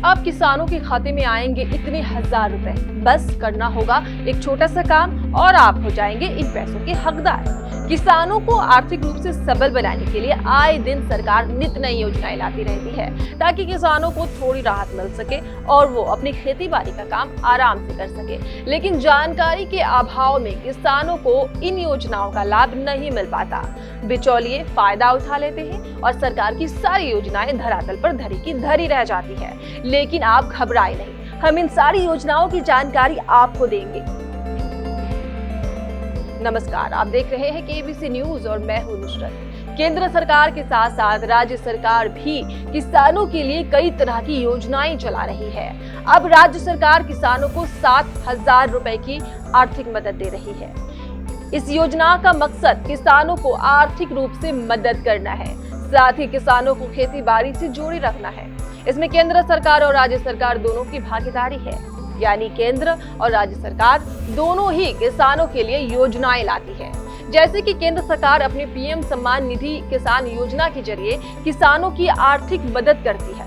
अब किसानों के खाते में आएंगे इतने 1000 रुपए। बस करना होगा एक छोटा सा काम और आप हो जाएंगे इन पैसों के हकदार। किसानों को आर्थिक रूप से सबल बनाने के लिए आए दिन सरकार नित नई योजनाएं लाती रहती है ताकि किसानों को थोड़ी राहत मिल सके और वो अपनी खेती बाड़ी का काम आराम से कर सके। लेकिन जानकारी के अभाव में किसानों को इन योजनाओं का लाभ नहीं मिल पाता। बिचौलिए फायदा उठा लेते हैं और सरकार की सारी योजनाएं धरातल पर धरी की धरी रह जाती है। लेकिन आप घबराए नहीं, हम इन सारी योजनाओं की जानकारी आपको देंगे। नमस्कार, आप देख रहे हैं केबीसी न्यूज और मैं हूं नुसरत। केंद्र सरकार के साथ साथ राज्य सरकार भी किसानों के लिए कई तरह की योजनाएं चला रही है। अब राज्य सरकार किसानों को 7000 रुपए की आर्थिक मदद दे रही है। इस योजना का मकसद किसानों को आर्थिक रूप से मदद करना है, साथ ही किसानों को खेती बाड़ी से जोड़े रखना है। इसमें केंद्र सरकार और राज्य सरकार दोनों की भागीदारी है, यानी केंद्र और राज्य सरकार दोनों ही किसानों के लिए योजनाएं लाती है। जैसे कि केंद्र सरकार अपने पीएम सम्मान निधि किसान योजना के जरिए किसानों की आर्थिक मदद करती है।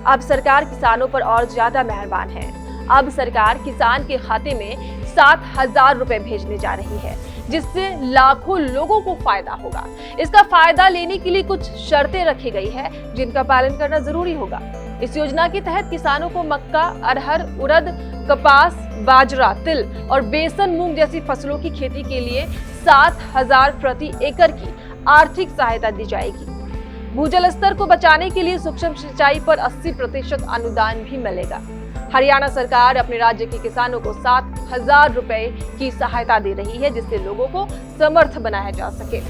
अब सरकार किसानों पर और ज्यादा मेहरबान है। अब सरकार किसान के खाते में 7000 रुपए भेजने जा रही है, जिससे लाखों लोगों को फायदा होगा। इसका फायदा लेने के लिए कुछ शर्तें रखी गई है, जिनका पालन करना जरूरी होगा। इस योजना के तहत किसानों को मक्का, अरहर, उड़द, कपास, बाजरा, तिल और बेसन मूंग जैसी फसलों की खेती के लिए 7000 प्रति एकड़ की आर्थिक सहायता दी जाएगी। भूजल स्तर को बचाने के लिए सूक्ष्म सिंचाई पर 80% अनुदान भी मिलेगा। हरियाणा सरकार अपने राज्य के किसानों को 7000 रुपए की सहायता दे रही है, जिससे लोगों को समर्थ बनाया जा सके।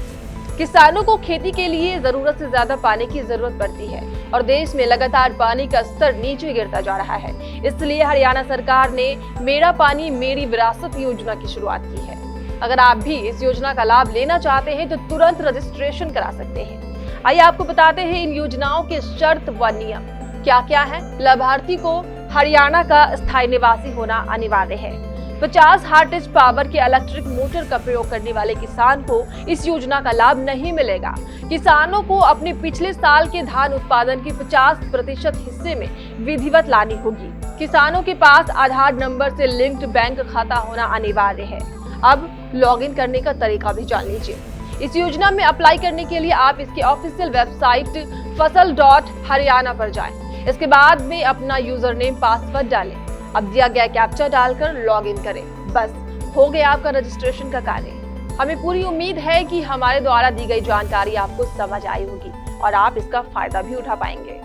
किसानों को खेती के लिए जरूरत से ज्यादा पानी की जरूरत पड़ती है और देश में लगातार पानी का स्तर नीचे गिरता जा रहा है। इसलिए हरियाणा सरकार ने मेरा पानी मेरी विरासत योजना की शुरुआत की है। अगर आप भी इस योजना का लाभ लेना चाहते हैं तो तुरंत रजिस्ट्रेशन करा सकते हैं। आइए आपको बताते हैं इन योजनाओं के शर्त व नियम क्या क्या है। लाभार्थी को हरियाणा का स्थायी निवासी होना अनिवार्य है। 50 हार्टेज पावर के इलेक्ट्रिक मोटर का प्रयोग करने वाले किसान को इस योजना का लाभ नहीं मिलेगा। किसानों को अपने पिछले साल के धान उत्पादन के 50% हिस्से में विधिवत लानी होगी। किसानों के पास आधार नंबर से लिंक्ड बैंक खाता होना अनिवार्य है। अब लॉगिन करने का तरीका भी जान लीजिए। इस योजना में अप्लाई करने के लिए आप इसके ऑफिशियल वेबसाइट फसल.haryana पर जाएं। इसके बाद में अपना यूजर नेम पासवर्ड डालें। अब दिया गया कैप्चा डालकर लॉगिन करें। बस हो गया आपका रजिस्ट्रेशन का कार्य। हमें पूरी उम्मीद है कि हमारे द्वारा दी गई जानकारी आपको समझ आई होगी और आप इसका फायदा भी उठा पाएंगे।